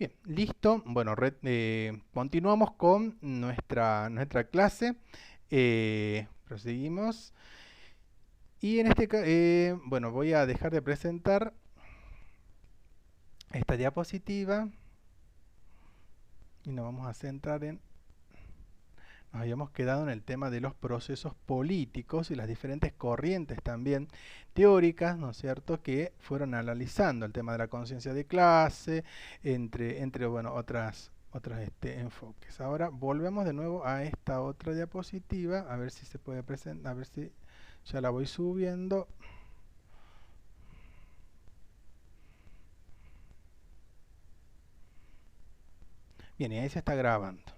Bien, listo. Bueno, continuamos con nuestra clase. Proseguimos. Y en este caso, bueno, voy a dejar de presentar esta diapositiva y nos vamos a centrar en... Nos habíamos quedado en el tema de los procesos políticos y las diferentes corrientes también teóricas, ¿no es cierto?, que fueron analizando el tema de la conciencia de clase, entre bueno, otros enfoques. Ahora volvemos de nuevo a esta otra diapositiva, a ver si se puede presentar, a ver si ya la voy subiendo. Bien, y ahí se está grabando.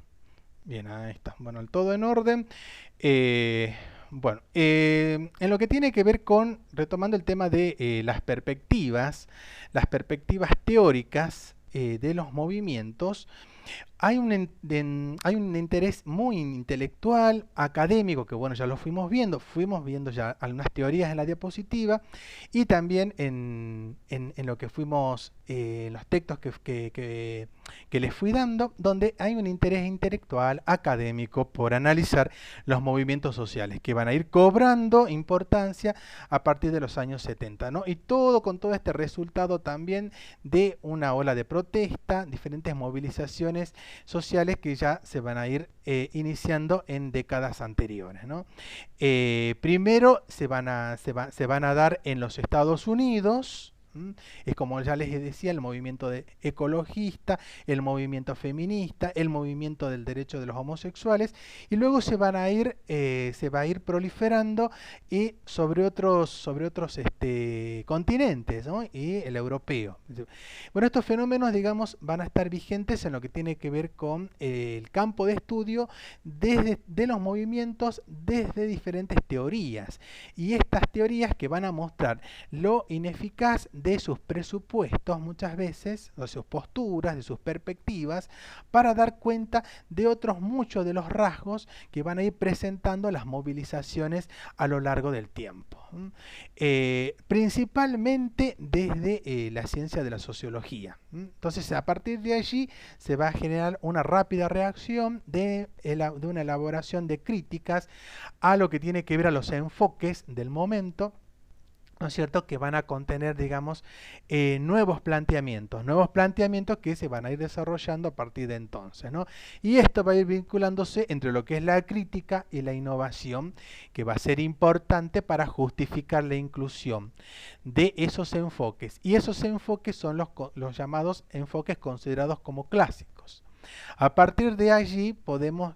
Bien, ahí está. Bueno, todo en orden. Bueno, en lo que tiene que ver con, retomando el tema de las perspectivas teóricas de los movimientos, hay un interés muy intelectual, académico, que bueno, ya lo fuimos viendo ya algunas teorías en la diapositiva y también en lo que fuimos, los textos que les fui dando, donde hay un interés intelectual, académico, por analizar los movimientos sociales, que van a ir cobrando importancia a partir de los años 70, ¿no? Y todo con todo este resultado también de una ola de protesta, diferentes movilizaciones sociales que ya se van a ir iniciando en décadas anteriores, ¿no? Primero se van a dar en los Estados Unidos. Es como ya les decía, el movimiento ecologista, el movimiento feminista, el movimiento del derecho de los homosexuales, y luego se va a ir proliferando y sobre otros continentes, ¿no? Y el europeo. Bueno, estos fenómenos, digamos, van a estar vigentes en lo que tiene que ver con el campo de estudio de los movimientos desde diferentes teorías. Y estas teorías que van a mostrar lo ineficaz de sus presupuestos muchas veces, de sus posturas, de sus perspectivas, para dar cuenta de otros muchos de los rasgos que van a ir presentando las movilizaciones a lo largo del tiempo. Principalmente desde la ciencia de la sociología. Entonces, a partir de allí se va a generar una rápida reacción de una elaboración de críticas a lo que tiene que ver a los enfoques del momento, ¿no es cierto?, que van a contener, digamos, nuevos planteamientos que se van a ir desarrollando a partir de entonces, ¿no? Y esto va a ir vinculándose entre lo que es la crítica y la innovación, que va a ser importante para justificar la inclusión de esos enfoques. Y esos enfoques son los llamados enfoques considerados como clásicos. A partir de allí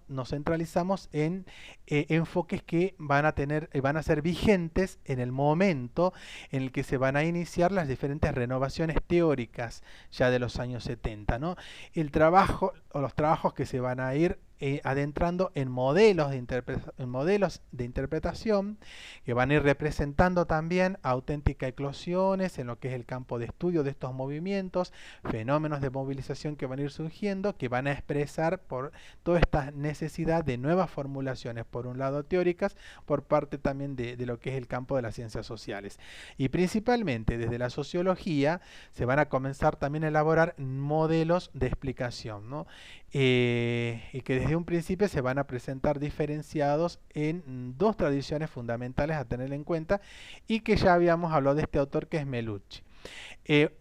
nos centralizamos en enfoques que van a ser vigentes en el momento en el que se van a iniciar las diferentes renovaciones teóricas ya de los años 70, ¿no? El trabajo o los trabajos que se van a ir adentrando en modelos de interpretación que van a ir representando también auténticas eclosiones en lo que es el campo de estudio de estos movimientos, fenómenos de movilización que van a ir surgiendo, que van a expresar por toda esta necesidad de nuevas formulaciones, por un lado teóricas, por parte también de lo que es el campo de las ciencias sociales. Y principalmente desde la sociología se van a comenzar también a elaborar modelos de explicación, ¿no? Y que desde un principio se van a presentar diferenciados en dos tradiciones fundamentales a tener en cuenta y que ya habíamos hablado de este autor, que es Melucci.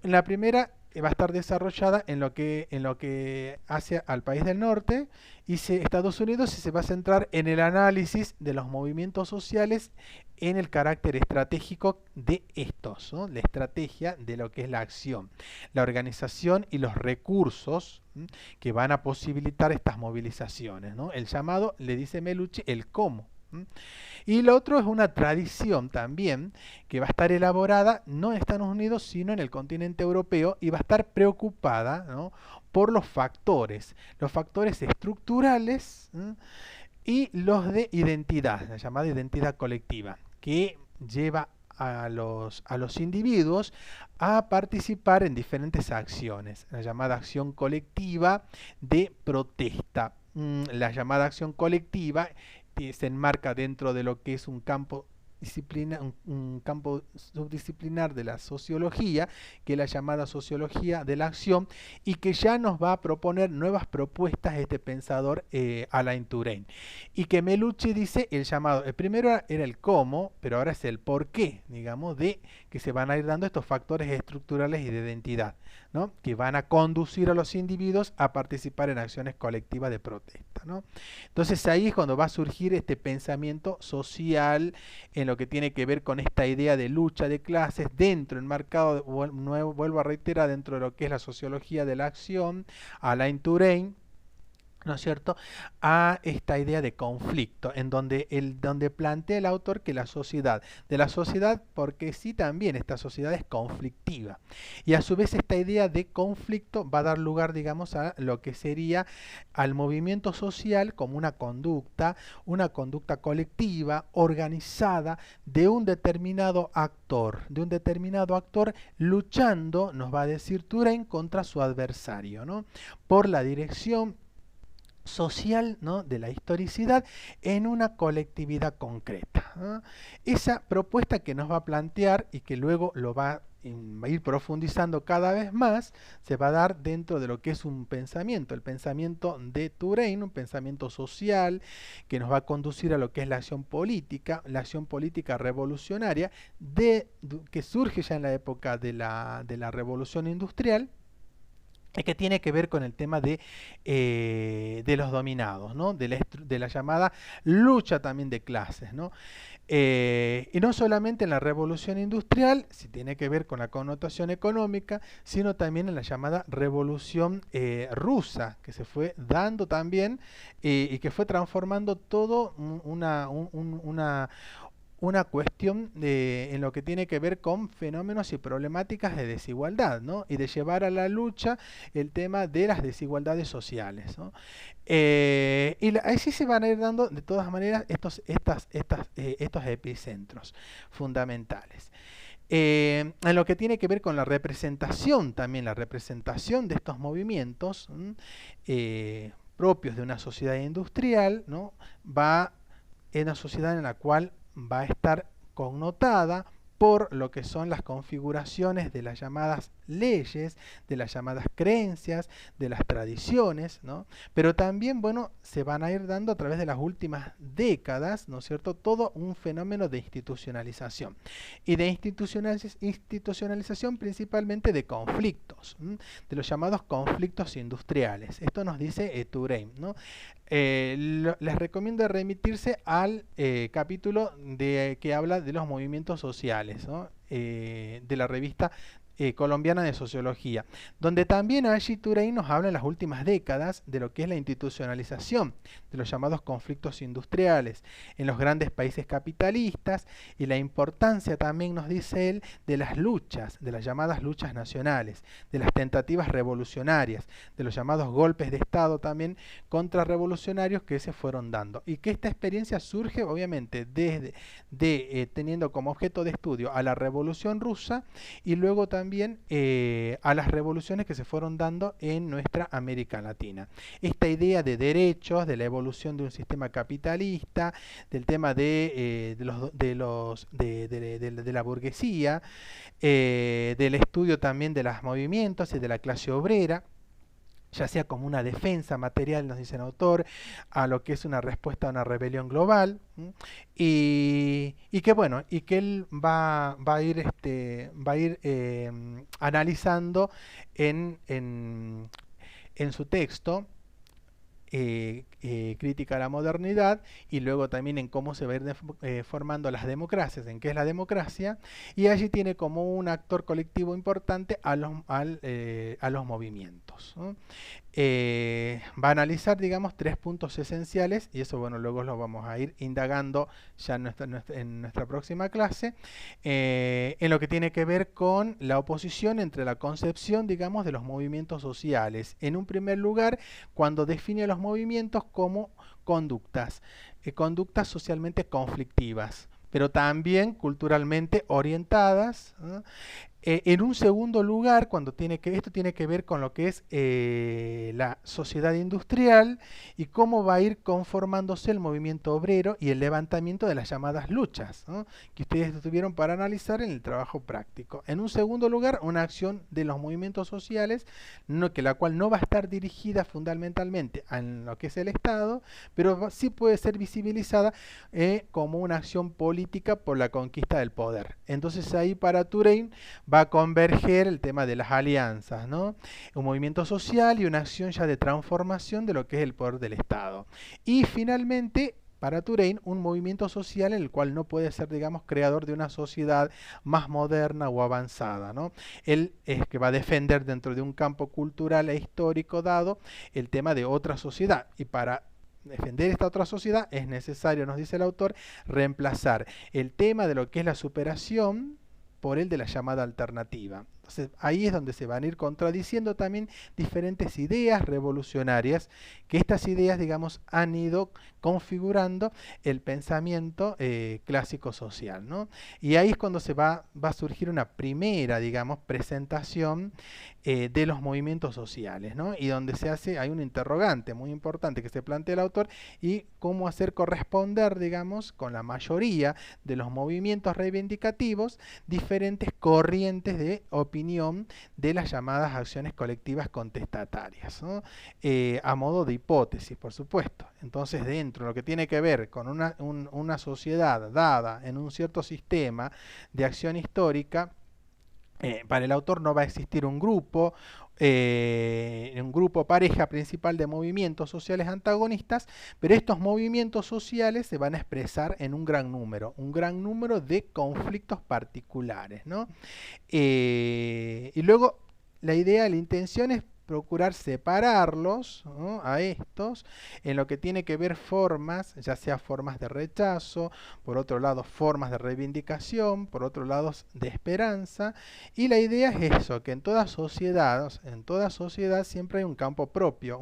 La primera va a estar desarrollada en lo que hace al país del norte y Estados Unidos, se va a centrar en el análisis de los movimientos sociales, en el carácter estratégico de estos, ¿no? La estrategia de lo que es la acción, la organización y los recursos que van a posibilitar estas movilizaciones, ¿no? El llamado, le dice Melucci, el cómo. Y lo otro es una tradición también que va a estar elaborada no en Estados Unidos, sino en el continente europeo, y va a estar preocupada, ¿no?, por los factores estructurales y los de identidad, la llamada identidad colectiva, que lleva a los individuos a participar en diferentes acciones, la llamada acción colectiva de protesta. La llamada acción colectiva se enmarca dentro de lo que es un campo disciplina, un campo subdisciplinar de la sociología, que es la llamada sociología de la acción, y que ya nos va a proponer nuevas propuestas este pensador Alain Touraine. Y que Melucci dice el llamado, el primero era el cómo, pero ahora es el por qué, digamos, de que se van a ir dando estos factores estructurales y de identidad, ¿no? Que van a conducir a los individuos a participar en acciones colectivas de protesta, ¿no? Entonces ahí es cuando va a surgir este pensamiento social en lo que tiene que ver con esta idea de lucha de clases dentro, enmarcado, vuelvo a reiterar, dentro de lo que es la sociología de la acción, Alain Touraine, ¿no es cierto?, a esta idea de conflicto, en donde plantea el autor que la sociedad, porque sí también esta sociedad es conflictiva, y a su vez esta idea de conflicto va a dar lugar, digamos, a lo que sería al movimiento social como una conducta colectiva, organizada, de un determinado actor, luchando, nos va a decir Touraine, contra su adversario, ¿no?, por la dirección social, ¿no?, de la historicidad en una colectividad concreta, ¿no? Esa propuesta que nos va a plantear y que luego va a ir profundizando cada vez más, se va a dar dentro de lo que es un pensamiento, el pensamiento de Touraine, un pensamiento social que nos va a conducir a lo que es la acción política revolucionaria, que surge ya en la época de la Revolución Industrial, que tiene que ver con el tema de los dominados, ¿no?, de la llamada lucha también de clases, ¿no? Y no solamente en la revolución industrial, si tiene que ver con la connotación económica, sino también en la llamada revolución rusa, que se fue dando también y que fue transformando todo una cuestión en lo que tiene que ver con fenómenos y problemáticas de desigualdad, ¿no?, y de llevar a la lucha el tema de las desigualdades sociales, ¿no? Así se van a ir dando de todas maneras estos epicentros fundamentales. En lo que tiene que ver con la representación, también la representación de estos movimientos propios de una sociedad industrial, ¿no?, va en una sociedad en la cual va a estar connotada por lo que son las configuraciones de las llamadas leyes, de las llamadas creencias, de las tradiciones, ¿no? Pero también, bueno, se van a ir dando a través de las últimas décadas, ¿no es cierto?, todo un fenómeno de institucionalización. Y de institucionalización principalmente de conflictos, de los llamados conflictos industriales. Esto nos dice Touraine, ¿no? Les recomiendo remitirse al capítulo que habla de los movimientos sociales, ¿no?, de la revista colombiana de sociología, donde también allí Touraine nos habla en las últimas décadas de lo que es la institucionalización de los llamados conflictos industriales en los grandes países capitalistas, y la importancia también, nos dice él, de las luchas, de las llamadas luchas nacionales, de las tentativas revolucionarias, de los llamados golpes de Estado también contrarrevolucionarios que se fueron dando, y que esta experiencia surge obviamente teniendo como objeto de estudio a la Revolución Rusa, y luego también a las revoluciones que se fueron dando en nuestra América Latina. Esta idea de derechos, de la evolución de un sistema capitalista, del tema de la burguesía, del estudio también de los movimientos y de la clase obrera, ya sea como una defensa material, nos dice el autor, a lo que es una respuesta a una rebelión global, y que bueno, y que él va a ir analizando en su texto, crítica a la modernidad, y luego también en cómo se va a ir formando las democracias, en qué es la democracia, y allí tiene como un actor colectivo importante a los movimientos, ¿no? Va a analizar, digamos, 3 puntos esenciales, y eso, bueno, luego lo vamos a ir indagando ya en nuestra próxima clase, en lo que tiene que ver con la oposición entre la concepción, digamos, de los movimientos sociales. En un primer lugar, cuando define los movimientos como conductas socialmente conflictivas, pero también culturalmente orientadas, ¿no?, En un segundo lugar, esto tiene que ver con lo que es la sociedad industrial y cómo va a ir conformándose el movimiento obrero y el levantamiento de las llamadas luchas, ¿no? Que ustedes tuvieron para analizar en el trabajo práctico. En un segundo lugar, una acción de los movimientos sociales, la cual no va a estar dirigida fundamentalmente en lo que es el Estado, pero sí puede ser visibilizada como una acción política por la conquista del poder. Entonces ahí para Touraine va a converger el tema de las alianzas, ¿no? Un movimiento social y una acción ya de transformación de lo que es el poder del Estado. Y finalmente, para Touraine, un movimiento social en el cual no puede ser, digamos, creador de una sociedad más moderna o avanzada, ¿no? Él es que va a defender dentro de un campo cultural e histórico dado el tema de otra sociedad. Y para defender esta otra sociedad es necesario, nos dice el autor, reemplazar el tema de lo que es la superación por el de la llamada alternativa. Entonces ahí es donde se van a ir contradiciendo también diferentes ideas revolucionarias, que estas ideas, digamos, han ido configurando el pensamiento clásico social, ¿no? Y ahí es cuando va a surgir una primera, digamos, presentación de los movimientos sociales, ¿no? Y donde hay un interrogante muy importante que se plantea el autor y cómo hacer corresponder, digamos, con la mayoría de los movimientos reivindicativos diferentes corrientes de opinión de las llamadas acciones colectivas contestatarias, ¿no? A modo de hipótesis, por supuesto. Entonces, dentro de lo que tiene que ver con una sociedad dada en un cierto sistema de acción histórica, para el autor no va a existir un grupo pareja principal de movimientos sociales antagonistas, pero estos movimientos sociales se van a expresar en un gran número de conflictos particulares, ¿no? Y luego la intención es procurar separarlos, ¿no?, a estos en lo que tiene que ver formas, ya sea formas de rechazo, por otro lado formas de reivindicación, por otro lado de esperanza, y la idea es eso, que en toda sociedad siempre hay un campo propio,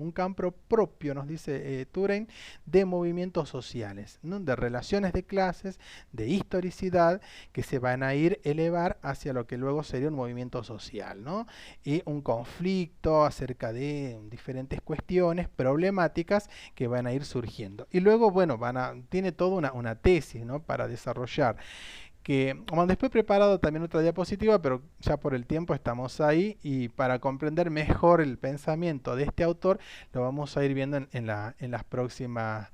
nos dice Touraine, de movimientos sociales, ¿no?, de relaciones de clases, de historicidad, que se van a ir elevar hacia lo que luego sería un movimiento social, ¿no? Y un conflicto acerca de diferentes cuestiones problemáticas que van a ir surgiendo. Y luego, bueno, tiene toda una tesis, ¿no?, para desarrollar, que bueno, después he preparado también otra diapositiva, pero ya por el tiempo estamos ahí, y para comprender mejor el pensamiento de este autor lo vamos a ir viendo en la próxima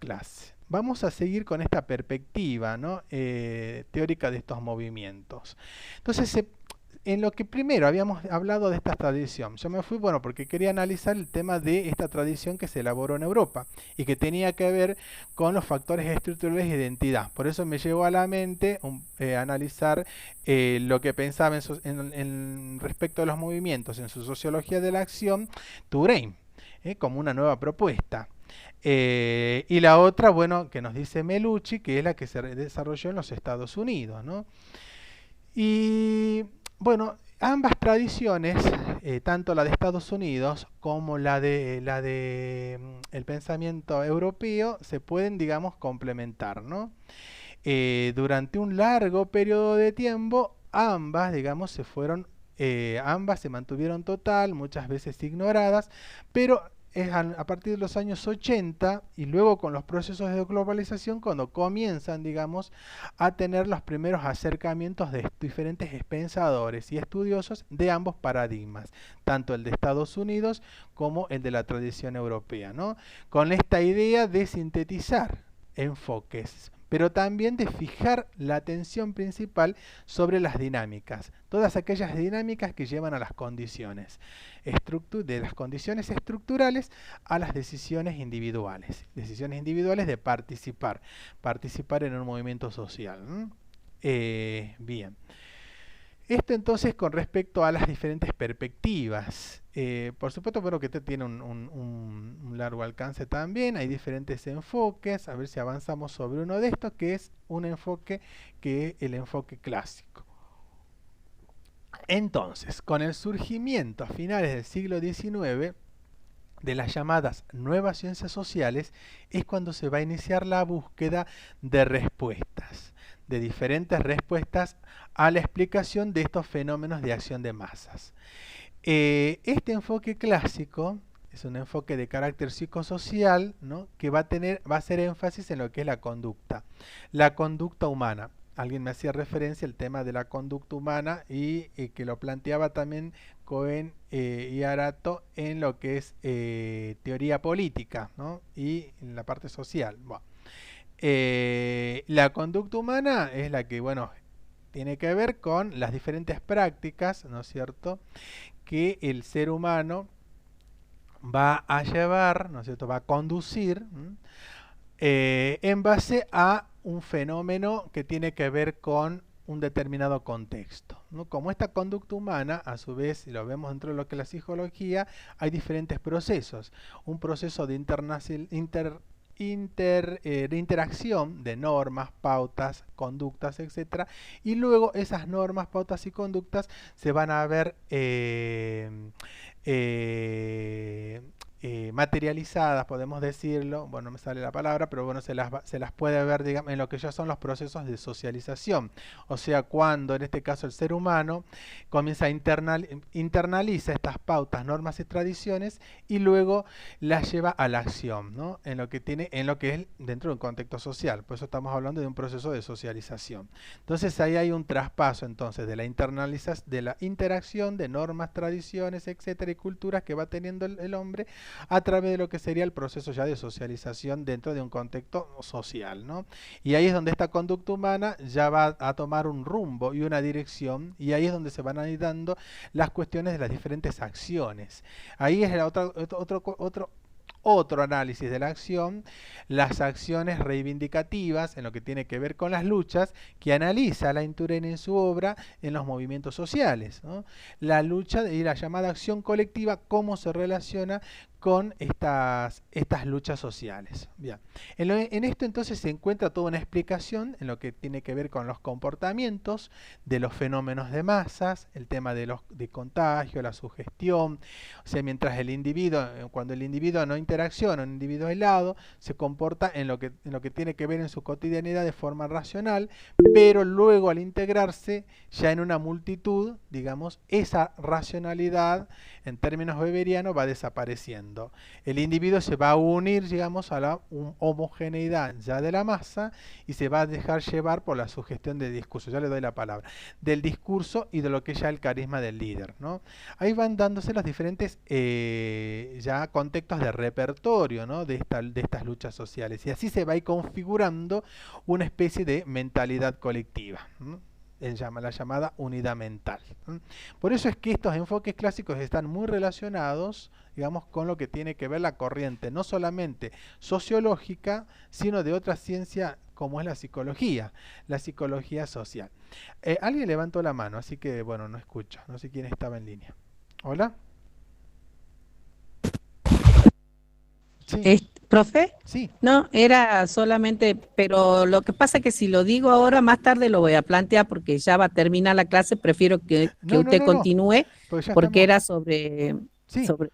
clase. Vamos a seguir con esta perspectiva, ¿no?, teórica de estos movimientos. Entonces, en lo que primero habíamos hablado de esta tradición, yo me fui, bueno, porque quería analizar el tema de esta tradición que se elaboró en Europa y que tenía que ver con los factores estructurales de identidad. Por eso me llegó a la mente analizar lo que pensaba respecto a los movimientos en su sociología de la acción, Touraine, como una nueva propuesta. Y la otra, bueno, que nos dice Melucci, que es la que se desarrolló en los Estados Unidos, ¿no? Y bueno, ambas tradiciones, tanto la de Estados Unidos como la de el pensamiento europeo, se pueden, digamos, complementar, ¿no? Durante un largo periodo de tiempo, ambas, digamos, ambas se mantuvieron total, muchas veces ignoradas, pero es a partir de los años 80 y luego con los procesos de globalización cuando comienzan, digamos, a tener los primeros acercamientos de diferentes pensadores y estudiosos de ambos paradigmas, tanto el de Estados Unidos como el de la tradición europea, ¿no? Con esta idea de sintetizar enfoques, pero también de fijar la atención principal sobre las dinámicas, todas aquellas dinámicas que llevan a las condiciones, de las condiciones estructurales a las decisiones individuales de participar en un movimiento social. Bien. Esto entonces con respecto a las diferentes perspectivas. Por supuesto, bueno, que este tiene un largo alcance también, hay diferentes enfoques, a ver si avanzamos sobre uno de estos, que es un enfoque que es el enfoque clásico. Entonces, con el surgimiento a finales del siglo XIX de las llamadas nuevas ciencias sociales, es cuando se va a iniciar la búsqueda de respuestas de diferentes respuestas a la explicación de estos fenómenos de acción de masas. Este enfoque clásico es un enfoque de carácter psicosocial, ¿no? Que va a hacer énfasis en lo que es la conducta humana. Alguien me hacía referencia al tema de la conducta humana y que lo planteaba también Cohen y Arato en lo que es teoría política, ¿no? Y en la parte social. Bueno, la conducta humana es la que, bueno, tiene que ver con las diferentes prácticas, ¿no es cierto?, que el ser humano va a llevar, ¿no es cierto?, va a conducir en base a un fenómeno que tiene que ver con un determinado contexto, ¿no? Como esta conducta humana, a su vez, si lo vemos dentro de lo que es la psicología, hay diferentes procesos. Un proceso de interacción de normas, pautas, conductas, etcétera, y luego esas normas, pautas y conductas se van a ver materializadas, podemos decirlo, bueno, no me sale la palabra, pero bueno, se las puede ver, digamos, en lo que ya son los procesos de socialización. O sea, cuando en este caso el ser humano comienza a internaliza estas pautas, normas y tradiciones y luego las lleva a la acción, ¿no? En lo que es dentro de un contexto social. Por eso estamos hablando de un proceso de socialización. Entonces ahí hay un traspaso entonces de la interacción de normas, tradiciones, etcétera, y culturas que va teniendo el hombre a través de lo que sería el proceso ya de socialización dentro de un contexto social, ¿no? Y ahí es donde esta conducta humana ya va a tomar un rumbo y una dirección, y ahí es donde se van a ir dando las cuestiones de las diferentes acciones. Ahí es otro análisis de la acción, las acciones reivindicativas en lo que tiene que ver con las luchas que analiza Alain Touraine en su obra en los movimientos sociales, ¿no? La lucha y la llamada acción colectiva, cómo se relaciona con estas luchas sociales. Bien. En esto entonces se encuentra toda una explicación en lo que tiene que ver con los comportamientos de los fenómenos de masas, el tema de contagio, la sugestión. O sea, mientras cuando el individuo no interacciona, un individuo aislado, se comporta en lo que tiene que ver en su cotidianidad de forma racional, pero luego al integrarse ya en una multitud, digamos, esa racionalidad en términos weberianos va desapareciendo. El individuo se va a unir, digamos, a la homogeneidad ya de la masa y se va a dejar llevar por la sugestión del discurso, ya le doy la palabra, del discurso y de lo que es ya el carisma del líder, ¿no? Ahí van dándose los diferentes ya contextos de repertorio, ¿no?, de estas luchas sociales, y así se va a ir configurando una especie de mentalidad colectiva, ¿no?, la llamada unidad mental. Por eso es que estos enfoques clásicos están muy relacionados, digamos, con lo que tiene que ver la corriente, no solamente sociológica, sino de otra ciencia como es la psicología social. Alguien levantó la mano, así que, bueno, no escucho, no sé quién estaba en línea. ¿Hola? Sí, ¿Profe? sí. No, era solamente, pero lo que pasa es que si lo digo ahora, más tarde lo voy a plantear porque ya va a terminar la clase, prefiero que No, no, usted no, no, continúe porque ya porque estamos. era Sí, sobre,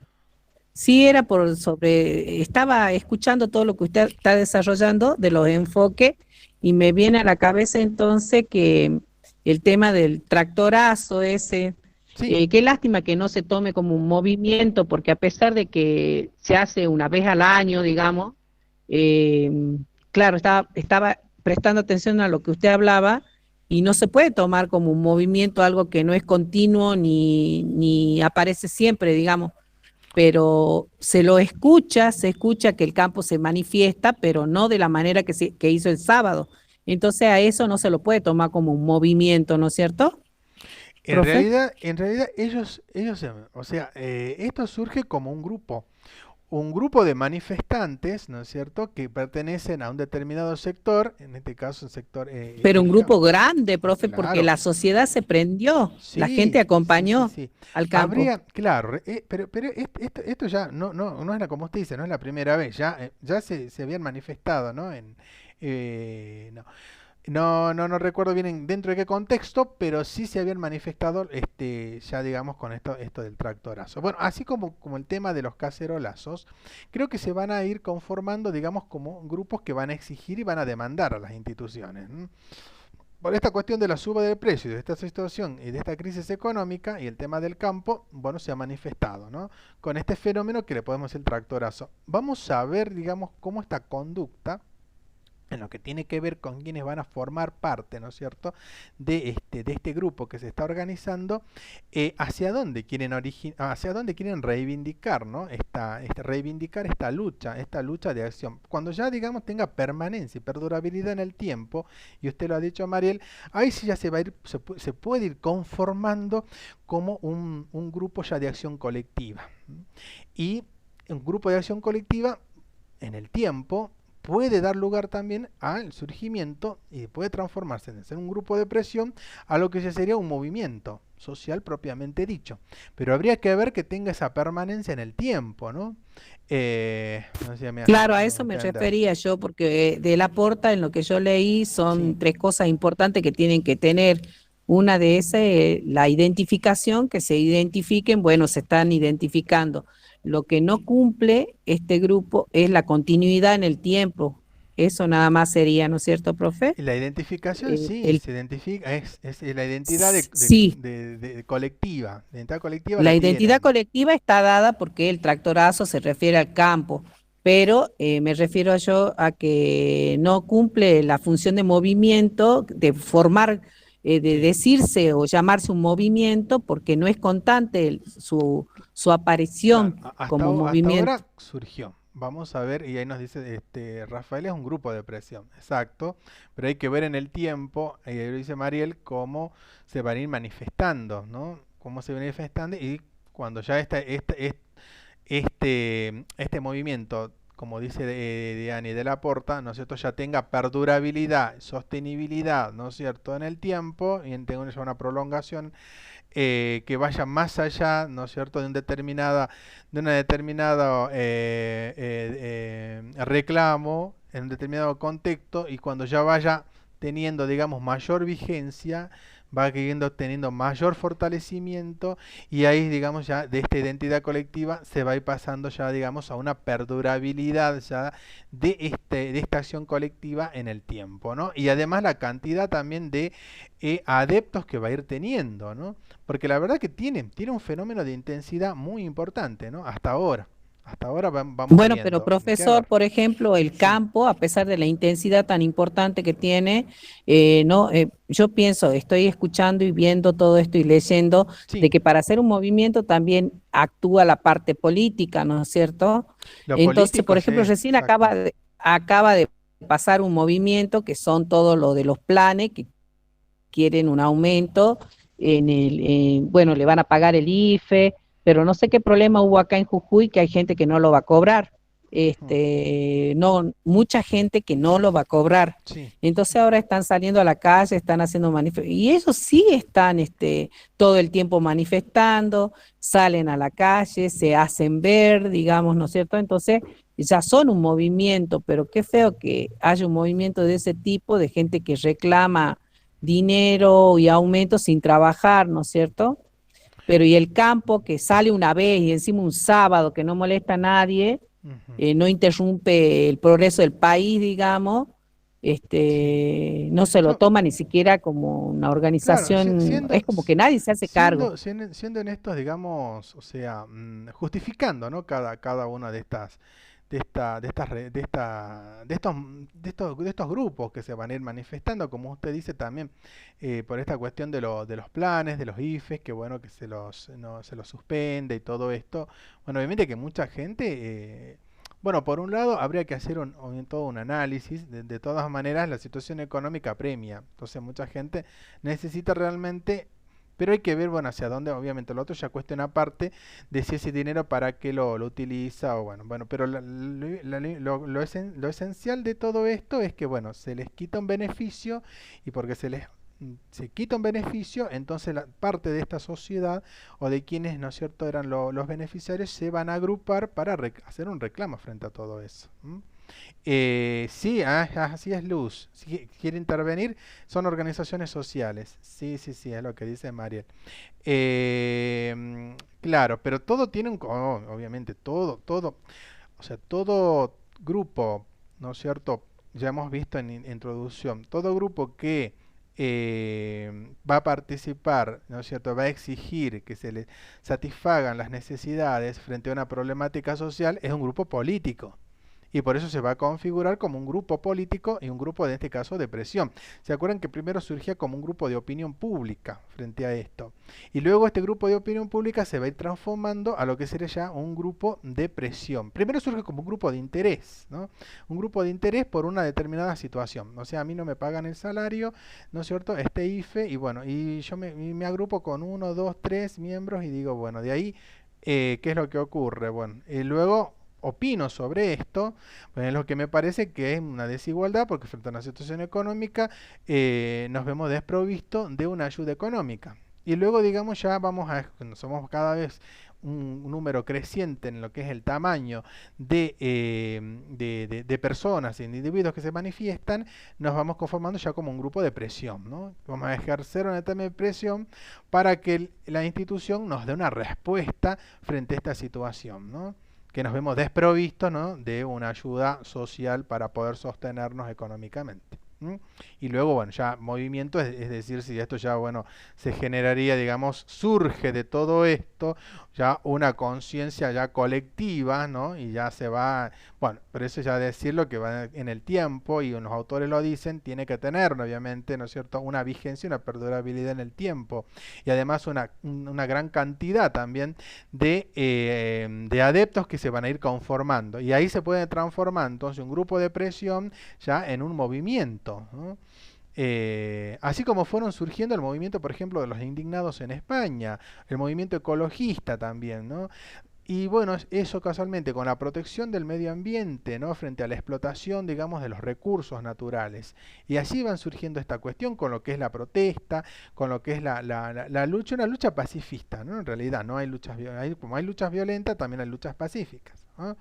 sí era estaba escuchando todo lo que usted está desarrollando de los enfoques y me viene a la cabeza entonces que el tema del tractorazo ese, sí. qué lástima que no se tome como un movimiento, porque a pesar de que se hace una vez al año, digamos, eh, claro, estaba prestando atención a lo que usted hablaba y no se puede tomar como un movimiento algo que no es continuo ni aparece siempre, digamos, pero se escucha que el campo se manifiesta, pero no de la manera que hizo el sábado. Entonces a eso no se lo puede tomar como un movimiento, ¿no es cierto, profe? En realidad o sea, esto surge como un grupo de manifestantes, ¿no es cierto?, que pertenecen a un determinado sector, en este caso un sector Pero un hegemónico. grupo grande, profe, porque Claro, la sociedad se prendió, la gente sí, sí, sí, acompañó sí. al campo. Habría, claro, pero esto ya no es como usted dice, no es la primera vez, ya se habían manifestado, ¿no? No. No recuerdo bien dentro de qué contexto, pero sí se habían manifestado, ya digamos, con esto del tractorazo. Bueno, así como el tema de los cacerolazos, creo que se van a ir conformando, digamos, como grupos que van a exigir y van a demandar a las instituciones, ¿no? por esta cuestión de la suba de precios, de esta situación y de esta crisis económica y el tema del campo, bueno, se ha manifestado, ¿no? Con este fenómeno que le podemos decir tractorazo. Vamos a ver, digamos, cómo esta conducta en lo que tiene que ver con quienes van a formar parte, ¿no es cierto?, de este grupo que se está organizando, hacia dónde quieren reivindicar, ¿no? Reivindicar esta lucha de acción. Cuando ya, digamos, tenga permanencia y perdurabilidad en el tiempo, y usted lo ha dicho, Mariel, ahí sí ya se va a ir, se puede ir conformando como un grupo ya de acción colectiva. Y un grupo de acción colectiva en el tiempo puede dar lugar también al surgimiento y puede transformarse en ser un grupo de presión a lo que ya sería un movimiento social propiamente dicho. Pero habría que ver que tenga esa permanencia en el tiempo, ¿no? No sé si me Claro, hago a eso me entender. refería yo, porque de Laporta, en lo que yo leí, Sí, son tres cosas importantes que tienen que tener. Una de esas es la identificación, que se identifiquen, bueno, se están identificando. Lo que no cumple este grupo es la continuidad en el tiempo. Eso nada más sería, ¿no es cierto, profe? y la identificación sí, El, se identifica, es la identidad sí, colectiva. La identidad colectiva la la identidad tienen. colectiva está dada porque el tractorazo se refiere al campo, pero me refiero yo a que no cumple la función de movimiento, de formar, de Sí. decirse o llamarse un movimiento, porque no es constante su Claro, aparición como hasta movimiento. ahora surgió. Vamos a ver, y ahí nos dice, Rafael es un grupo de presión, exacto, pero hay que ver en el tiempo, y ahí lo dice Mariel, cómo se van a ir manifestando, ¿no? Cómo se van a ir manifestando y cuando ya este movimiento, como dice Diani de la Porta, ¿no es cierto?, ya tenga perdurabilidad, sostenibilidad, ¿no es cierto?, en el tiempo y tenga ya una prolongación que vaya más allá, ¿no es cierto?, de una determinada reclamo en un determinado contexto y cuando ya vaya teniendo, digamos, mayor vigencia, va teniendo mayor fortalecimiento y ahí, digamos, ya de esta identidad colectiva se va a ir pasando ya, digamos, a una perdurabilidad ya de esta acción colectiva en el tiempo, ¿no? Y además la cantidad también de adeptos que va a ir teniendo, ¿no? Porque la verdad que tiene un fenómeno de intensidad muy importante, ¿no? Hasta ahora. Hasta ahora vamos Bueno, pero viendo. ¿Qué profesor, ver? por ejemplo, el Sí, campo, a pesar de la intensidad tan importante que tiene, no, yo pienso, estoy escuchando y viendo todo esto y leyendo de sí. que para hacer un movimiento también actúa la parte política, ¿no es cierto? Lo Entonces, político, por sí, ejemplo, recién exacto. acaba de pasar un movimiento que son todo lo de los planes que quieren un aumento bueno, le van a pagar el IFE, pero no sé qué problema hubo acá en Jujuy, que hay gente que no lo va a cobrar. Mm, No, mucha gente que no lo va a cobrar. sí. Entonces ahora están saliendo a la calle, están haciendo manifestaciones, y ellos sí están todo el tiempo manifestando, salen a la calle, se hacen ver, digamos, ¿no es cierto? Entonces ya son un movimiento, pero qué feo que haya un movimiento de ese tipo, de gente que reclama dinero y aumento sin trabajar, ¿no es cierto? Pero y el campo que sale una vez y encima un sábado que no molesta a nadie, Ujú, no interrumpe el progreso del país, digamos, sí. no se lo No, toma ni siquiera como una claro, organización, es como que nadie se hace cargo. siendo honestos, digamos, o sea, justificando, ¿no? Cada una de estas, de estas, de esta, de estos grupos que se van a ir manifestando, como usted dice también, por esta cuestión de los planes, de los IFES, que bueno, que no, se los suspende y todo esto. Bueno, obviamente que mucha gente, bueno, por un lado habría que hacer todo un análisis, de todas maneras la situación económica apremia, entonces mucha gente necesita realmente, pero hay que ver, bueno, hacia dónde, obviamente lo otro ya cuestión aparte de si ese dinero para qué lo utiliza o bueno, pero lo esencial de todo esto es que, bueno, se les quita un beneficio y porque se quita un beneficio, entonces la parte de esta sociedad o de quienes, ¿no es cierto?, eran los beneficiarios se van a agrupar para hacer un reclamo frente a todo eso. Sí, así es Luz. Si quiere intervenir, son organizaciones sociales. Sí, sí, sí, es lo que dice Mariel. Claro, pero todo tiene obviamente, todo, o sea, todo grupo, ¿no es cierto? Ya hemos visto en introducción, todo grupo que va a participar, ¿no es cierto? Va a exigir que se le satisfagan las necesidades frente a una problemática social, es un grupo político. Y por eso se va a configurar como un grupo político y un grupo, en este caso, de presión. ¿Se acuerdan que primero surgía como un grupo de opinión pública frente a esto? Y luego este grupo de opinión pública se va a ir transformando a lo que sería ya un grupo de presión. Primero surge como un grupo de interés, ¿no? Un grupo de interés por una determinada situación. O sea, a mí no me pagan el salario, ¿no es cierto? Este IFE, y bueno, y yo me agrupo con uno, dos, tres miembros y digo, bueno, de ahí, ¿qué es lo que ocurre? Bueno, y luego opino sobre esto, pues es lo que me parece que es una desigualdad, porque frente a una situación económica nos vemos desprovistos de una ayuda económica. Y luego, digamos, ya vamos a, cuando somos cada vez un número creciente en lo que es el tamaño de personas y de individuos que se manifiestan, nos vamos conformando ya como un grupo de presión, ¿no? Vamos a ejercer una etapa de presión para que la institución nos dé una respuesta frente a esta situación, ¿no? Que nos vemos desprovistos, ¿no? De una ayuda social para poder sostenernos económicamente. ¿Mm? Y luego, bueno, ya movimiento, es decir, si esto ya, bueno, se generaría, digamos, surge de todo esto ya una conciencia ya colectiva, ¿no? Y ya se va, bueno, pero eso ya decirlo que va en el tiempo, y los autores lo dicen, tiene que tener, obviamente, ¿no es cierto?, una vigencia, una perdurabilidad en el tiempo, y además una gran cantidad también de adeptos que se van a ir conformando, y ahí se puede transformar entonces un grupo de presión ya en un movimiento, ¿no? Así como fueron surgiendo el movimiento, por ejemplo, de los indignados en España, el movimiento ecologista también, ¿no? Y bueno, eso casualmente con la protección del medio ambiente, ¿no? Frente a la explotación, digamos, de los recursos naturales. Y así van surgiendo esta cuestión con lo que es la protesta, con lo que es la lucha, una lucha pacifista, ¿no? En realidad, no hay luchas, como hay luchas violentas, también hay luchas pacíficas, ¿no?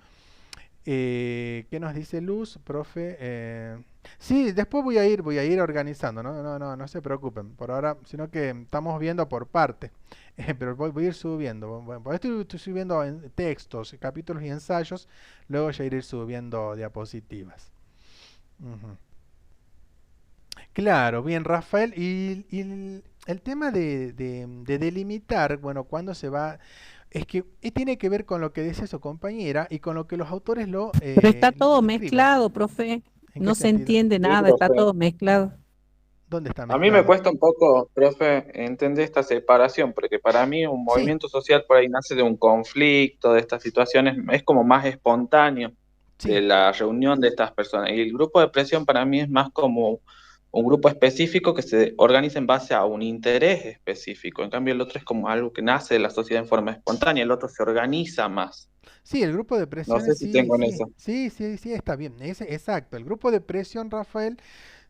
¿Qué nos dice Luz, profe? Sí, después voy a ir organizando, ¿no? No se preocupen, por ahora, sino que estamos viendo por parte, pero voy a ir subiendo. Bueno, pues estoy subiendo en textos, capítulos y ensayos, luego ya iré subiendo diapositivas. Ujú. Claro, bien, Rafael, y el tema de delimitar, bueno, cuándo se va, es que tiene que ver con lo que dice su compañera y con lo que los autores Pero está todo lo escriben. mezclado, profe. ¿En qué No se sentido? entiende Sí, nada, está profe. todo mezclado. ¿Dónde está A mí me mezclado? cuesta un poco, profe, entender esta separación, porque para mí un Sí, movimiento social por ahí nace de un conflicto, de estas situaciones, es como más espontáneo de sí. la reunión de estas personas. Y el grupo de presión para mí es más como un grupo específico que se organiza en base a un interés específico. En cambio, el otro es como algo que nace de la sociedad en forma espontánea, el otro se organiza más. Sí, el grupo de No sé presiones, si sí, tengo en sí, eso. sí, sí, sí, está bien. Exacto. El grupo de presión, Rafael,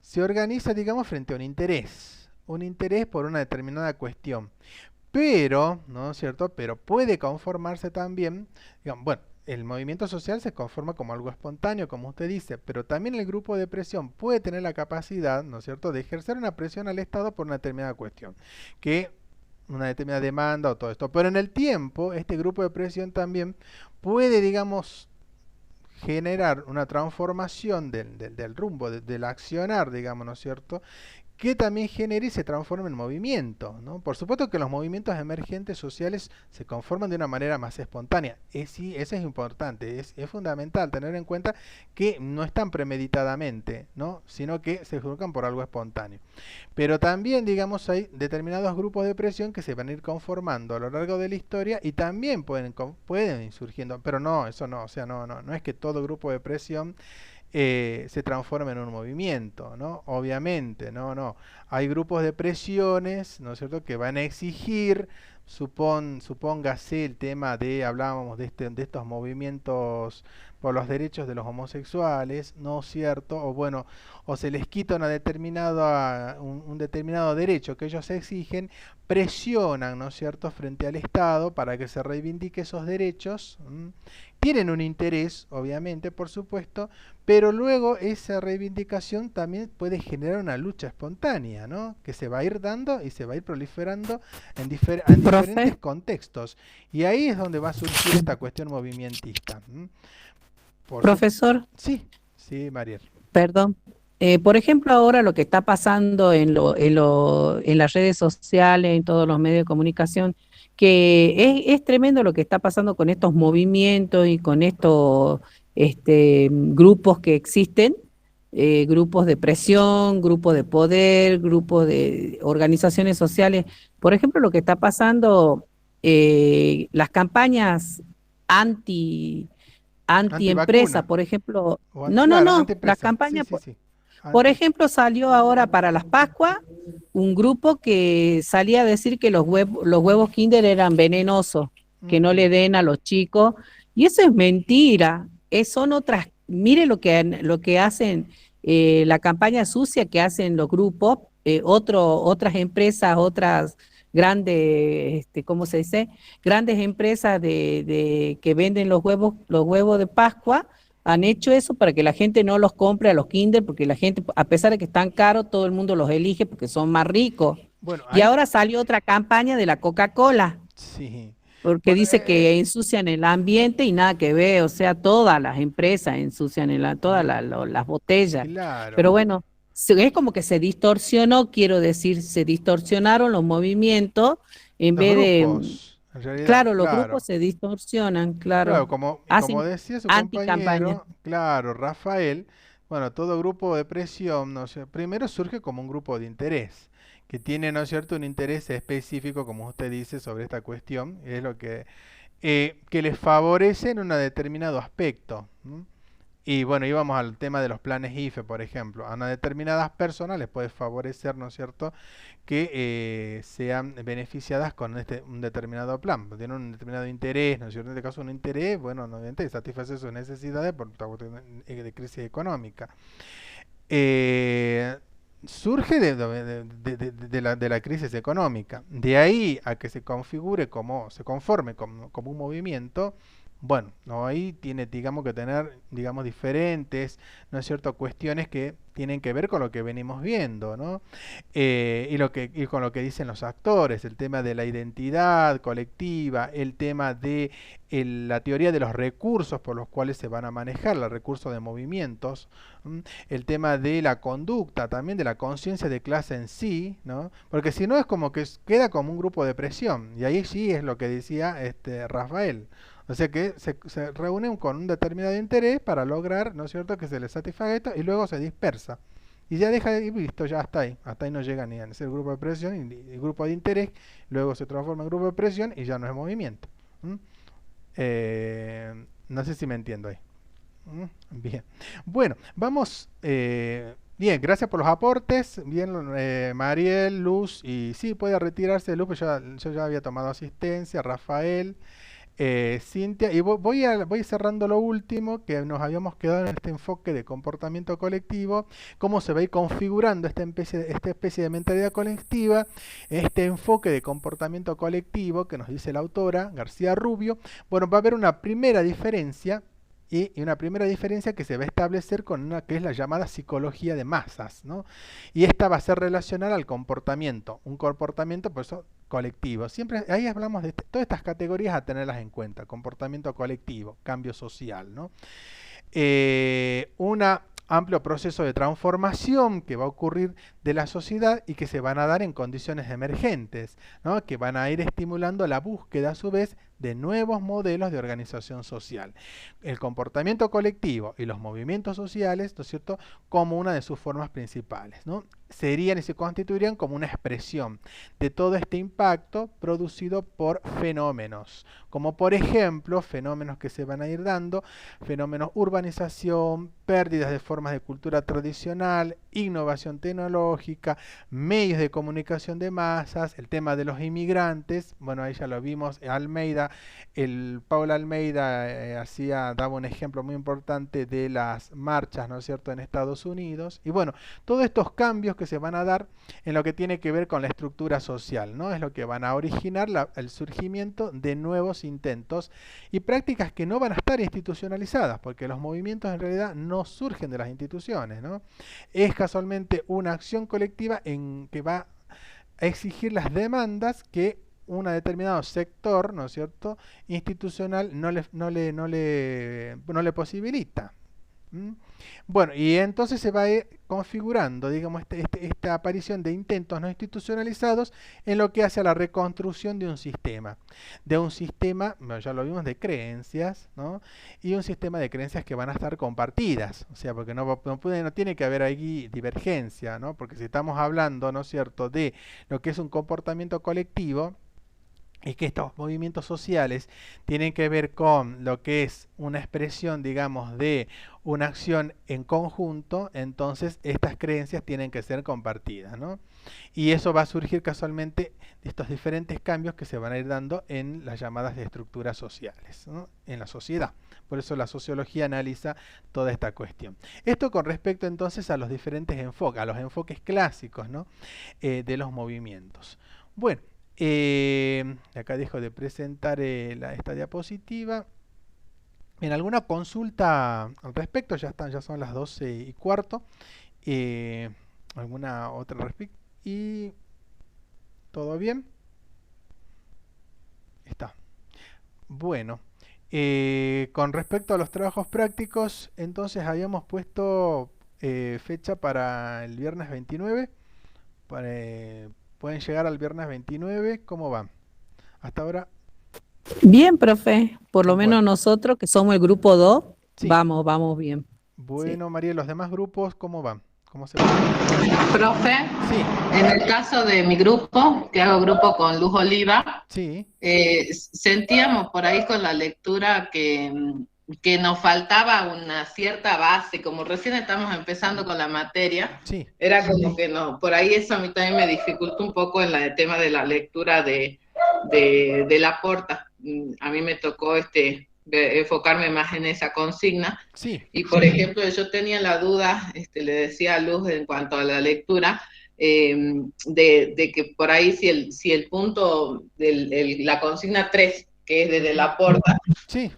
se organiza, digamos, frente a un interés por una determinada cuestión. Pero, ¿no es cierto? Pero puede conformarse también, digamos, bueno, el movimiento social se conforma como algo espontáneo, como usted dice, pero también el grupo de presión puede tener la capacidad, ¿no es cierto?, de ejercer una presión al Estado por una determinada cuestión, que una determinada demanda o todo esto. Pero en el tiempo, este grupo de presión también puede, digamos, generar una transformación del rumbo, del accionar, digamos, ¿no es cierto?, que también genere y se transforme en movimiento, ¿no? Por supuesto que los movimientos emergentes sociales se conforman de una manera más espontánea. Sí, eso es importante, es fundamental tener en cuenta que no están premeditadamente, ¿no? Sino que se juzgan por algo espontáneo. Pero también, digamos, hay determinados grupos de presión que se van a ir conformando a lo largo de la historia y también pueden ir surgiendo, pero no, eso no, o sea, no es que todo grupo de presión se transforme en un movimiento, ¿no? Obviamente, no. Hay grupos de presiones, ¿no es cierto?, que van a exigir, supóngase el tema hablábamos de estos movimientos por los derechos de los homosexuales, ¿no es cierto? O bueno, o se les quita un determinado derecho que ellos exigen, presionan, ¿no es cierto?, frente al Estado para que se reivindique esos derechos. Tienen un interés, obviamente, por supuesto, pero luego esa reivindicación también puede generar una lucha espontánea, ¿no? Que se va a ir dando y se va a ir proliferando en Profe, diferentes contextos. Y ahí es donde va a surgir esta cuestión movimentista. Por su... profesor, Sí, sí, Mariel. perdón. Por ejemplo, ahora lo que está pasando en las redes sociales, en todos los medios de comunicación, que es tremendo lo que está pasando con estos movimientos y con estos grupos que existen, grupos de presión, grupos de poder, grupos de organizaciones sociales. Por ejemplo, lo que está pasando, las campañas anti, anti-empresa, Antivacuna. por ejemplo, Claro, las antiempresa. Sí, campañas. sí, sí. Por ejemplo, salió ahora para las Pascuas un grupo que salía a decir que los huevos Kinder eran venenosos, que no le Ujú. den a los chicos. Y eso es mentira. Son otras, mire lo que hacen, la campaña sucia que hacen los grupos, otras empresas, otras grandes, ¿cómo se dice? Grandes empresas que venden los huevos de Pascua han hecho eso para que la gente no los compre a los Kinder, porque la gente, a pesar de que están caros, todo el mundo los elige porque son más ricos. Bueno, Y ahí ahora salió otra campaña de la Coca-Cola, sí. porque Bueno, dice que ensucian el ambiente y nada que ver, o sea, todas las empresas ensucian todas las botellas. claro. Pero bueno, es como que se distorsionó, quiero decir, se distorsionaron los movimientos en Los vez de, grupos, en realidad, claro, los grupos claro. se distorsionan, Claro, claro, como hacen decía su anticampaña. compañero, claro, Rafael, bueno, todo grupo de presión, ¿no es cierto? Primero surge como un grupo de interés, que tiene, ¿no es cierto?, un interés específico, como usted dice, sobre esta cuestión, y es lo que les favorece en un determinado aspecto. ¿M? Y bueno, íbamos al tema de los planes IFE, por ejemplo. A unas determinadas personas les puede favorecer, ¿no es cierto?, que sean beneficiadas con un determinado plan. Pues tienen un determinado interés, ¿no es cierto? En este caso, un interés, bueno, obviamente satisface sus necesidades por esta cuestión de crisis económica. Eh, Surge de la crisis económica. De ahí a que se configure se conforme como un movimiento, bueno, no, ahí tiene, digamos, que tener, digamos, diferentes, ¿no es cierto?, cuestiones que tienen que ver con lo que venimos viendo, ¿no? Y con lo que dicen los actores, el tema de la identidad colectiva, el tema de la teoría de los recursos por los cuales se van a manejar, los recursos de movimientos, el tema de la conducta, también de la conciencia de clase en sí, ¿no? Porque si no es como que queda como un grupo de presión, y ahí sí es lo que decía Rafael. O sea que se reúnen con un determinado interés para lograr, ¿no es cierto?, que se les satisfaga esto y luego se dispersa. Y ya deja de ir visto, ya hasta ahí no llega ni a ser grupo de presión y grupo de interés, luego se transforma en grupo de presión y ya no es movimiento. ¿Mm? No sé si me entiendo ahí. Bien. Bueno, vamos. Bien, gracias por los aportes. Bien, Mariel, Luz. Y sí, puede retirarse Luz, pues yo ya había tomado asistencia. Rafael, Cintia. Y voy cerrando lo último, que nos habíamos quedado en este enfoque de comportamiento colectivo. Cómo se va a ir configurando esta especie de mentalidad colectiva. Este enfoque de comportamiento colectivo que nos dice la autora García Rubio. Bueno, va a haber una primera diferencia y una primera diferencia que se va a establecer con una que es la llamada psicología de masas, ¿no? Y esta va a ser relacionada al comportamiento, un comportamiento por eso colectivo. Siempre ahí hablamos de todas estas categorías a tenerlas en cuenta, comportamiento colectivo, cambio social, ¿no? Un amplio proceso de transformación que va a ocurrir de la sociedad y que se van a dar en condiciones emergentes, ¿no?, que van a ir estimulando la búsqueda a su vez de nuevos modelos de organización social. El comportamiento colectivo y los movimientos sociales, ¿no es cierto?, como una de sus formas principales, ¿no? Serían y se constituirían como una expresión de todo este impacto producido por fenómenos, como por ejemplo fenómenos que se van a ir dando, fenómenos urbanización, pérdidas de formas de cultura tradicional, innovación tecnológica, medios de comunicación de masas, el tema de los inmigrantes, bueno, ahí ya lo vimos, Almeida, Paula Almeida daba un ejemplo muy importante de las marchas, ¿no es cierto?, en Estados Unidos, y bueno, todos estos cambios que se van a dar en lo que tiene que ver con la estructura social, ¿no? Es lo que van a originar el surgimiento de nuevos intentos y prácticas que no van a estar institucionalizadas, porque los movimientos en realidad no surgen de las instituciones, ¿no? Es casualmente una acción colectiva en que va a exigir las demandas que un determinado sector, ¿no es cierto?, institucional no le posibilita. ¿Mm? Bueno, y entonces se va a ir configurando, digamos, esta aparición de intentos no institucionalizados en lo que hace a la reconstrucción de un sistema, bueno, ya lo vimos, de creencias, ¿no? Y un sistema de creencias que van a estar compartidas, o sea, porque no tiene que haber ahí divergencia, ¿no? Porque si estamos hablando, ¿no es cierto?, de lo que es un comportamiento colectivo, es que estos movimientos sociales tienen que ver con lo que es una expresión, digamos, de una acción en conjunto, entonces estas creencias tienen que ser compartidas, ¿no? Y eso va a surgir casualmente de estos diferentes cambios que se van a ir dando en las llamadas de estructuras sociales, ¿no? En la sociedad. Por eso la sociología analiza toda esta cuestión. Esto con respecto entonces a los diferentes enfoques, a los enfoques clásicos, ¿no? De los movimientos. Bueno. Acá dejo de presentar esta diapositiva. En alguna consulta al respecto, ya son las 12:15. ¿Alguna otra respecto? ¿Y todo bien? Está. Bueno, con respecto a los trabajos prácticos, entonces habíamos puesto fecha para el viernes 29. Pueden llegar al viernes 29. ¿Cómo van? Hasta ahora. Bien, profe. Por lo menos Bueno, nosotros, que somos el grupo 2, sí. vamos bien. Sí. Bueno, María, ¿los demás grupos cómo van? ¿Cómo se van? Profe, Sí, en el caso de mi grupo, que hago grupo con Luz Oliva, sí, sentíamos por ahí con la lectura que nos faltaba una cierta base, como recién estamos empezando con la materia, sí. era como que no, por ahí eso a mí también me dificulta un poco en el tema de la lectura de Laporta. A mí me tocó enfocarme más en esa consigna. Sí. Y por ejemplo, yo tenía la duda, le decía a Luz en cuanto a la lectura, de que por ahí si el punto de la consigna 3, que es desde Laporta, Sí.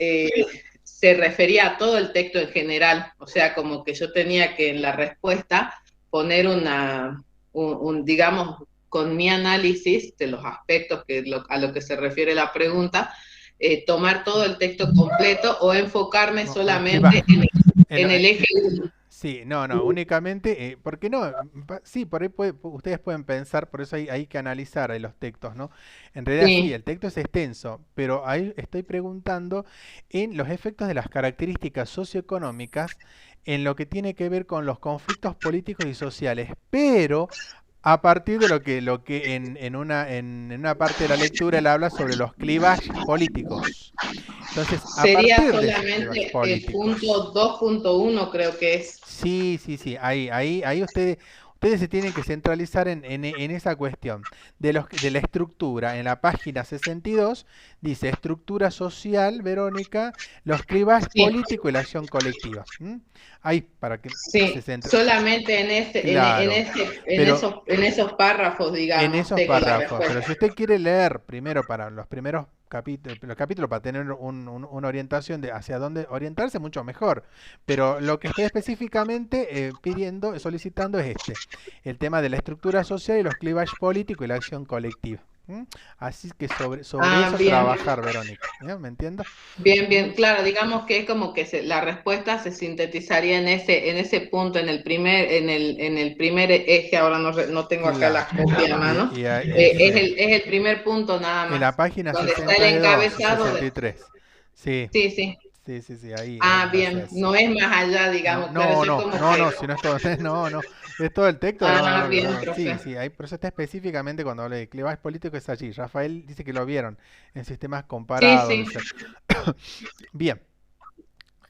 se refería a todo el texto en general, o sea, como que yo tenía que en la respuesta poner digamos, con mi análisis de los aspectos a lo que se refiere la pregunta, tomar todo el texto completo o enfocarme solamente en el eje 1. Sí, no, únicamente, porque no, sí, por ahí ustedes pueden pensar, por eso hay que analizar ahí los textos, ¿no? En realidad sí, el texto es extenso, pero ahí estoy preguntando en los efectos de las características socioeconómicas en lo que tiene que ver con los conflictos políticos y sociales, pero a partir de lo que en una parte de la lectura él habla sobre los clivajes políticos. Entonces, sería a partir solamente el punto 2.1, creo que es. Sí, ahí ustedes se tienen que centralizar en esa cuestión de la estructura. En la página 62 dice estructura social, Verónica, los clivajes políticos y la acción colectiva. Ahí, para que se centre. Solamente en esos párrafos, digamos. En esos párrafos, pero si usted quiere leer primero para los primeros capítulos para tener una orientación de hacia dónde orientarse, mucho mejor. Pero lo que estoy específicamente solicitando es el tema de la estructura social y los clivajes políticos y la acción colectiva. Así que sobre eso bien. Trabajar, Verónica. ¿Me entiendes? Bien, claro, digamos que es como que la respuesta se sintetizaría en ese punto, en el primer eje. Ahora no tengo acá la copia a mano. Es el primer punto nada más. En la página donde 62, está el encabezado 63. Sí. Sí, ahí. Bien, no es más allá, digamos. No, si no es todo, no, es todo el texto. Bien, profe. Sí, ahí, por eso está específicamente cuando habla de clivajes políticos es allí. Rafael dice que lo vieron en sistemas comparados. Sí. Bien.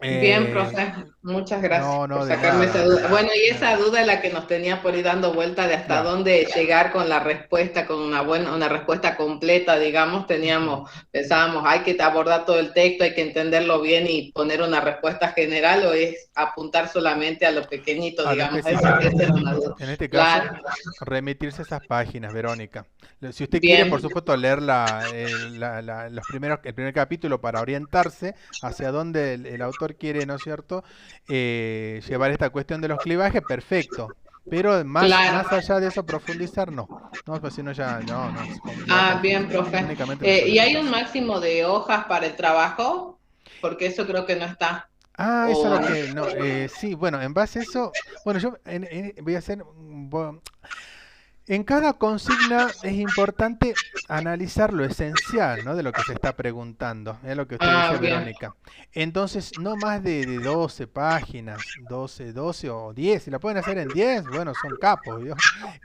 Bien, profe, muchas gracias por sacarme esa duda. Bueno, y esa duda es la que nos tenía por ir dando vuelta de hasta dónde llegar con la respuesta, con una respuesta completa, digamos. Pensábamos, hay que abordar todo el texto, hay que entenderlo bien y poner una respuesta general, o es apuntar solamente a lo pequeñito, digamos. Esa era una duda. En este caso, remitirse a esas páginas, Verónica. Si usted quiere, por supuesto, leer el primer capítulo para orientarse hacia dónde el autor quiere, ¿no es cierto?, llevar esta cuestión de los clivajes, perfecto. Pero más allá de eso, profundizar, no. No, pues si no ya, no. Bien, profe. ¿Y hay un máximo de hojas para el trabajo? Porque eso creo que no está. Ah, eso es lo que, no, sí, bueno, en base a eso, bueno, yo voy a hacer, en cada consigna es importante analizar lo esencial, ¿no? De lo que se está preguntando, es lo que usted dice, Bien. Verónica. Entonces, no más de 12 páginas, 12 o 10. Si la pueden hacer en 10, bueno, son capos, ¿vio?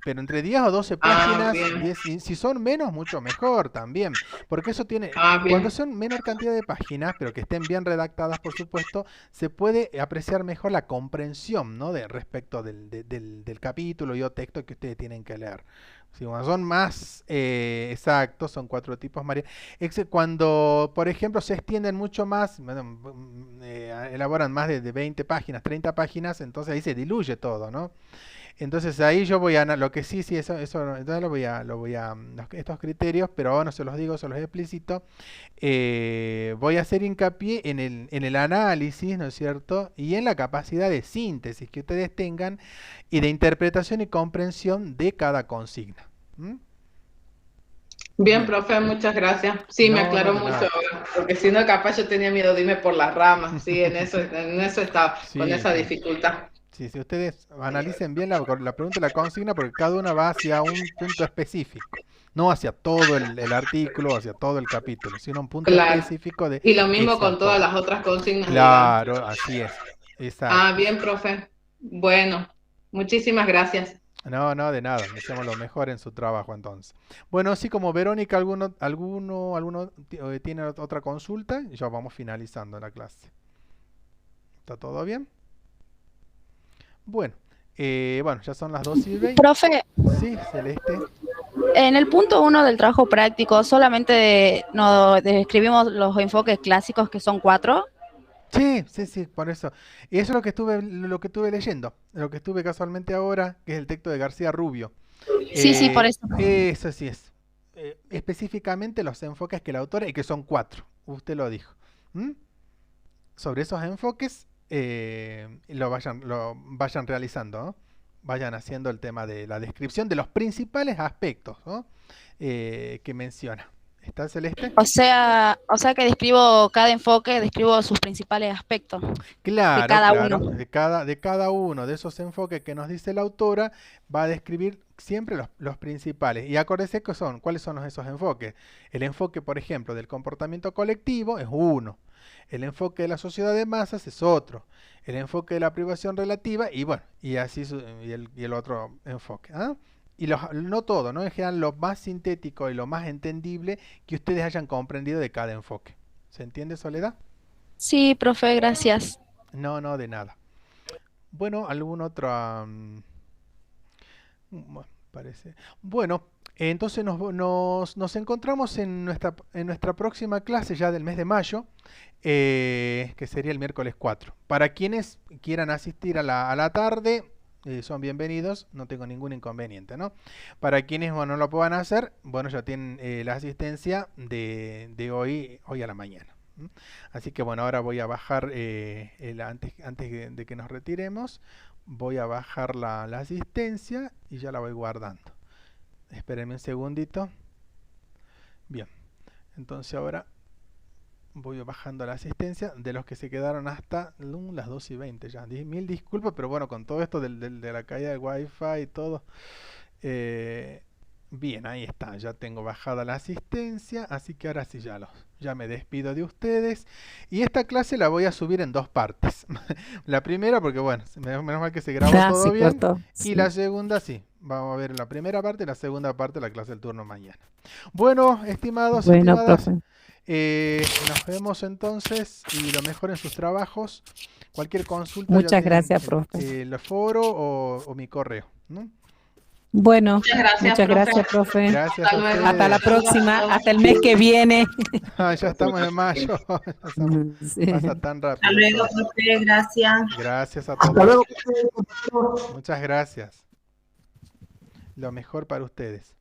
Pero entre 10 o 12 páginas, Bien. 10, y si son menos, mucho mejor también. Porque eso tiene, cuando Bien. son menor cantidad de páginas, pero que estén bien redactadas, por supuesto, se puede apreciar mejor la comprensión, ¿no? De respecto del capítulo y o texto que ustedes tienen que leer. Si son más exactos, son 4 tipos, María. Cuando, por ejemplo, se extienden mucho más, elaboran más de 20 páginas, 30 páginas, entonces ahí se diluye todo, ¿no? Entonces ahí yo voy a, lo que sí, eso, entonces estos criterios, pero ahora no se los digo, se los explicito. Voy a hacer hincapié en el análisis, ¿no es cierto? Y en la capacidad de síntesis que ustedes tengan y de interpretación y comprensión de cada consigna. ¿Mm? Bien, profe, muchas gracias. Sí, me No, aclaró de mucho nada. ahora, porque si no, capaz yo tenía miedo de irme por las ramas. Sí, en eso estaba, con Sí, esa sí. dificultad. Sí, si ustedes analicen bien la pregunta y la consigna, porque cada una va hacia un punto específico, no hacia todo el artículo, hacia todo el capítulo, sino un punto Claro. específico de Y lo mismo ese con todas autor. las otras consignas, digamos. Claro, así es. Exacto. Bien, profe. Bueno, muchísimas gracias. No, no, de nada. Deseamos lo mejor en su trabajo entonces. Bueno, así como Verónica, tiene otra consulta, ya vamos finalizando la clase. ¿Está todo bien? Bueno, bueno, ya son las 2:20. Profe, Sí, Celeste. en el punto 1 del trabajo práctico, solamente nos describimos los enfoques clásicos, que son 4. Sí, sí, sí, por eso. Y eso es lo que estuve leyendo, lo que estuve casualmente ahora, que es el texto de García Rubio. Sí, por eso. Eso sí es. Específicamente los enfoques que el autor, y que son 4, usted lo dijo. ¿Mm? Sobre esos enfoques lo vayan realizando, ¿no? Vayan haciendo el tema de la descripción de los principales aspectos, ¿no? Que menciona. ¿Está, Celeste? O sea que describo cada enfoque, describo sus principales aspectos Claro, de cada claro. uno. De cada uno de esos enfoques que nos dice la autora, va a describir siempre los principales. Y acuérdese cuáles son esos enfoques. El enfoque, por ejemplo, del comportamiento colectivo es uno. El enfoque de la sociedad de masas es otro. El enfoque de la privación relativa y bueno, y así y el otro enfoque. ¿Ah? Y no todo, ¿no? En general lo más sintético y lo más entendible que ustedes hayan comprendido de cada enfoque. ¿Se entiende, Soledad? Sí, profe, gracias. No, no, de nada. Bueno, algún otro... parece. Bueno, entonces nos encontramos en nuestra próxima clase ya del mes de mayo, que sería el miércoles 4. Para quienes quieran asistir a la tarde, son bienvenidos, no tengo ningún inconveniente, ¿no? Para quienes no lo puedan hacer, bueno, ya tienen la asistencia de hoy a la mañana. Así que bueno, ahora voy a bajar, antes de que nos retiremos, voy a bajar la asistencia y ya la voy guardando. Espérenme un segundito. Bien, entonces ahora voy bajando la asistencia de los que se quedaron hasta las 2:20 ya. Mil disculpas, pero bueno, con todo esto de la caída del wifi y todo. Bien, ahí está, ya tengo bajada la asistencia, así que ahora sí ya me despido de ustedes. Y esta clase la voy a subir en 2 partes. La primera porque bueno, menos mal que se grabó todo bien. Y la segunda sí, vamos a ver la primera parte y la segunda parte de la clase del turno mañana. Bueno, estimados, estimadas, nos vemos entonces y lo mejor en sus trabajos. Cualquier consulta. Muchas gracias, profe. El foro o mi correo, ¿no? Bueno, muchas gracias, profe. Gracias a ustedes. Hasta la próxima, hasta el mes que viene. Ya estamos en mayo. Sí. Pasa tan rápido. Hasta luego, profe, gracias. Gracias a todos. Hasta luego. Muchas gracias. Lo mejor para ustedes.